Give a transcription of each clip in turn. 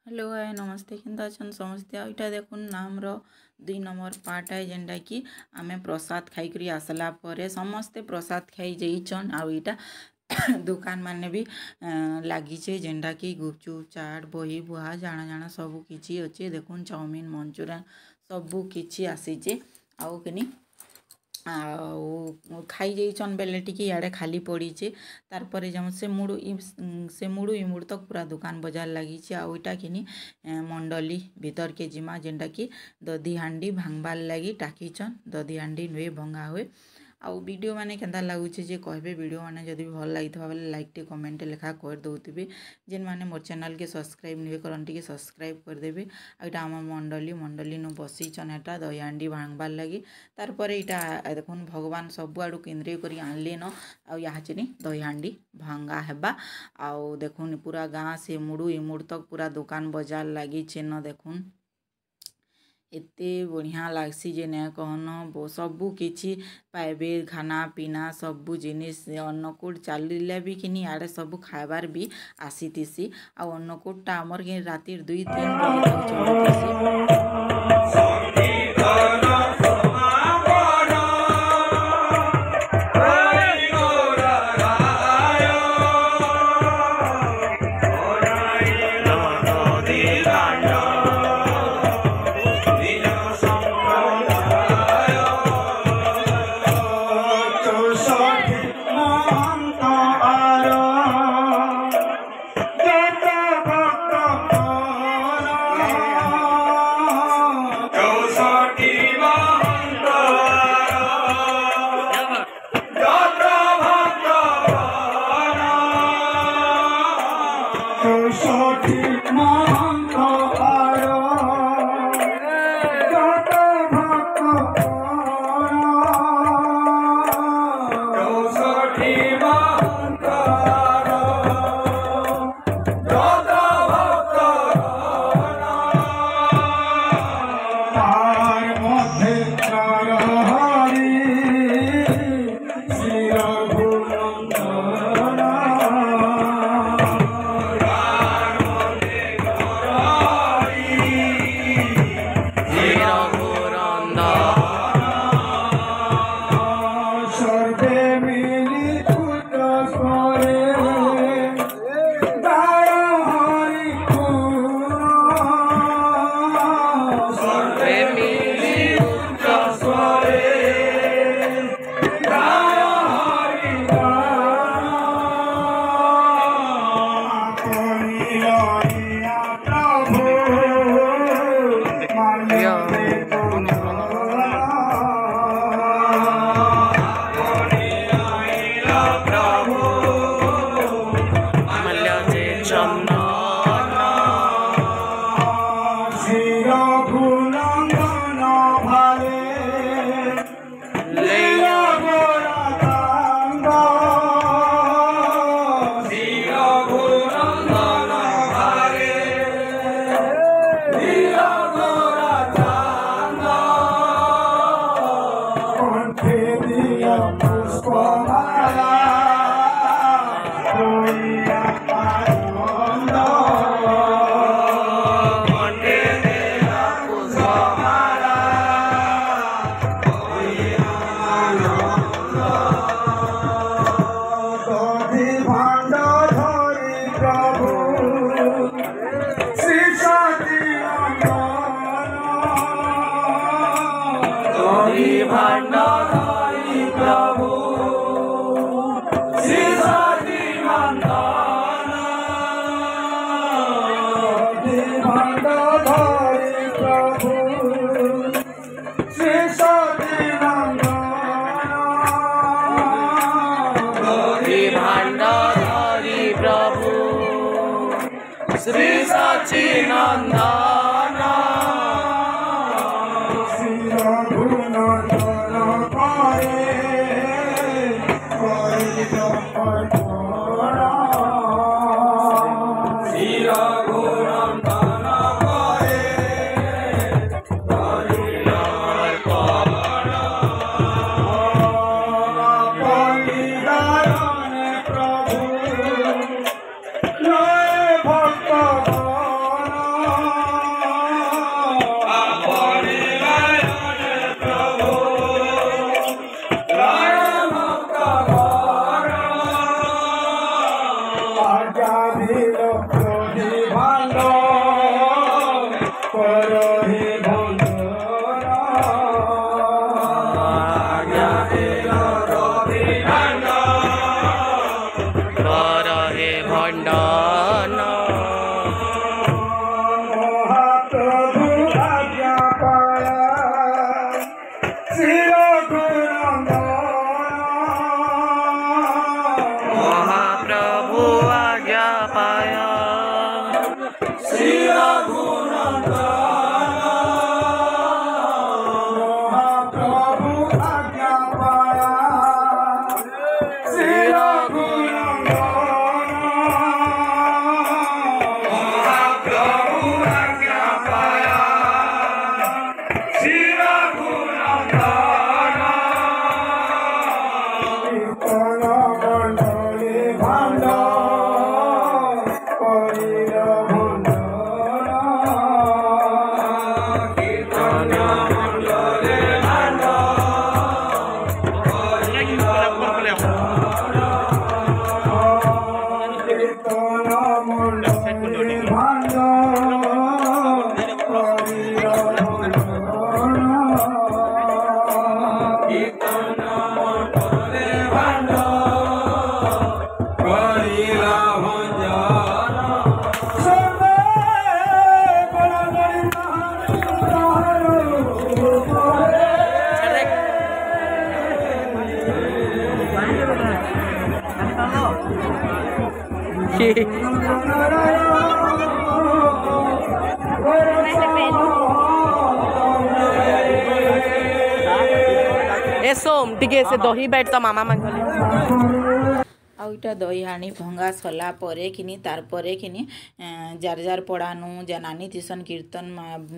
Hello hi नमस्ते Kenta अछन समस्ते iota देखुन नाम रो 2 नंबर पार्ट है जेनटा कि आमे प्रसाद खाई करी आसला परे समस्ते प्रसाद खाई जाइछन आ इटा दुकान माने भी लागिचे जेनटा कि गुपचुप चाट बही बुहा जाना जाना सबू किछि अच्छे देखुन चाउमीन मंचूरियन सबू किछि आसीचे आउ किनी खाई जाइछन बेले टिके याडे खाली पड़ीचे तार परे जम से मुड़ू इमुड़ तक पूरा दुकान बाजार लगी आ ओइटा किनी मंडली भीतर के जिमा जेनटा कि दधी हांडी भांगबार लगी टाकीचन दधी हांडी नुए भंगा हुए आउ वीडियो माने केंता लागुचे जे कहबे वीडियो माने जदि भल लागिथबा बेले लाइक टे कमेंट लेखा कर दउथिबे जेन माने मोर चैनल के सब्सक्राइब नुए करन टिके सब्सक्राइब कर देबे आइटा हम मंडली नु बसी चनेटा दही हांडी भांगबार लगी तार परे इटा देखुन भगवान सब आडू केंद्रीय करी आनले न आ याचनी दही हांडी भांगा हेबा आउ देखुन पूरा गाँ से मुड़ू इमुड़ तक पूरा दुकान बाजार लगी न देखुन एते बढ़िया लागसी जे ने कहन सबू किछि पाइबे खाना पीना सबू जिनिस अन्नकूट चलिले भी किनी आड़े सबू खाइबार भी आसीतिसी आ अन्नकूटटा हमर के राति 2-3 बजे तक चलतिसी। श्री सच्चिदानंद श्री रघुनंदन पारे श्री रघुनंदन श्री रघुनंदन महाप्रभु आज्ञा पाया श्री रघुनंदन महाप्रभु आज्ञा पाया श्री रघुनंदन कीर्तन मंडली भांड करिल भंडन कीर्तन मंडली भांड करिल कीर्तन मंडली भांड करिल भंडन कीर्तन मंडली भांड करिल भंजन सर्वे गणगणित ए सोम टिके से दही बैठ तो मामा मान ଆଉ ଇଟା ଦହି ହାଣି ଭଙ୍ଗା ସରିଲା ପରେ କିନି ତାର ପରେ କିନି ଜାର ଜାର ପଡ଼ାନୁ ଯେ ନାନୀ ଥିସନ୍ କୀର୍ତ୍ତନ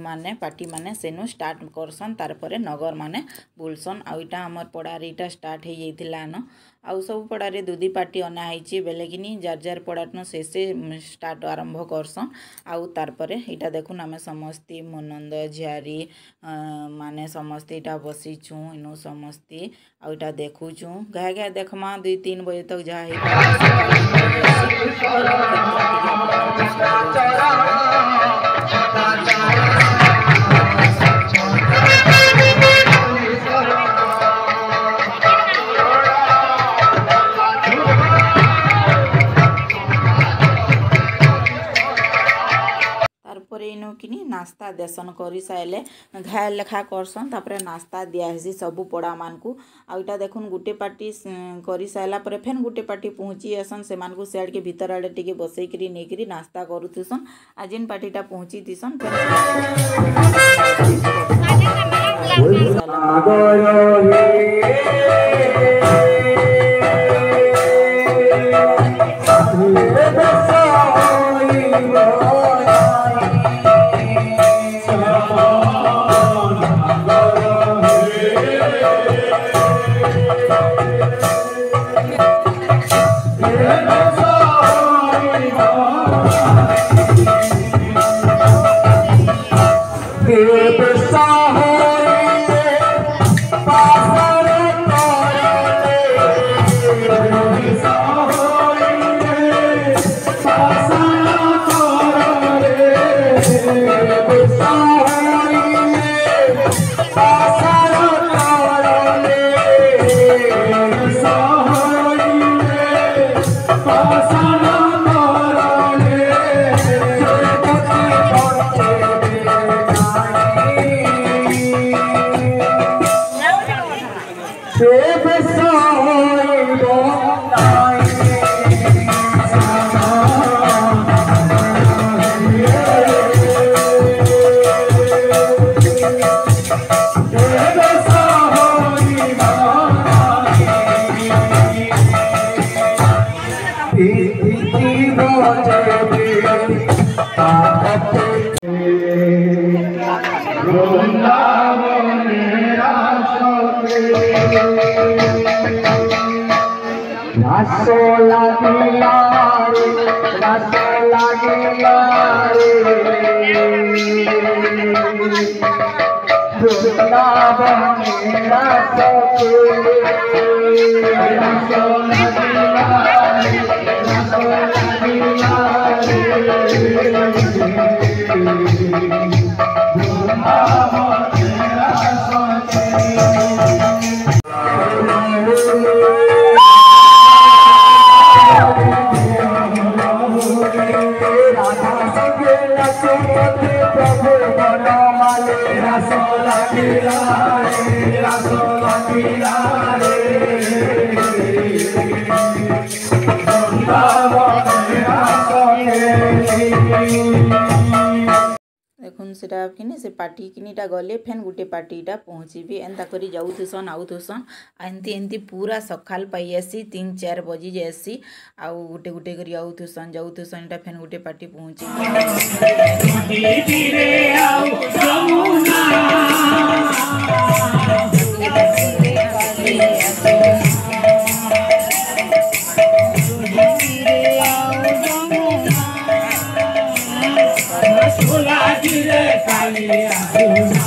ମାନେ ପାର୍ଟି ମାନେ ସେନୁ ଷ୍ଟାର୍ଟ କରସନ୍ ତାର ପରେ ନଗର ମାନେ ବୁଲସନ୍ ଆଉ ଇଟା ଆମର ପଡ଼ାରେ ଇଟା ଷ୍ଟାର୍ଟ ହେଇଯାଇଥିଲା ନ ଆଉ ସବୁ ପଡ଼ାରେ ଦୁଦି ପାର୍ଟି ଅନା ହେଇଛି ବେଲେ କିନି ଜାର ଜାର ପଡ଼ାନୁ ଶେଷେ ଷ୍ଟାର୍ଟ ଆରମ୍ଭ କରସନ୍ ଆଉ ତାର ପରେ ଇଟା ଦେଖୁନ୍ ଆମେ ସମସ୍ତେ ମୋ ନନ୍ଦ ଝିଆରୀ ମାନେ ସମସ୍ତେ ଇଟା ବସିଛୁଁ ଇନୁ ସମସ୍ତେ ଆଉ ଇଟା ଦେଖୁଛୁଁ ଘାଏ ଘାଏ ଦେଖମା 2-3 ବଜେ ତକ ଯାହା तारपरे इनु किनी नास्ता देसन करी साइले घाय लेखा करसन तापरे नास्ता दिया हेसी सबु पड़ा मानकू आ इटा देखुन गुटे पार्टी करी साइला परे फेन गुटे पार्टी पहुंची आसन से मानकू सेड के भीतर आडे टिके बसई करी नेकरी नास्ता करूथुसन आ जिन पार्टीटा पहुंची दिसन फेन Bye. सेटा किनी से पार्टी किनीटा गले फेन गुटे पार्टीटा पहुँचबी एंता करी जाऊथुसन आउथुसन एंती एंती पूरा सकाल पाई आसी 3-4 बजी जासी आउ गुटे गुटे करी आउथुसन जाऊथुसन एटा फेन गुटे पार्टी पहुँची Kalia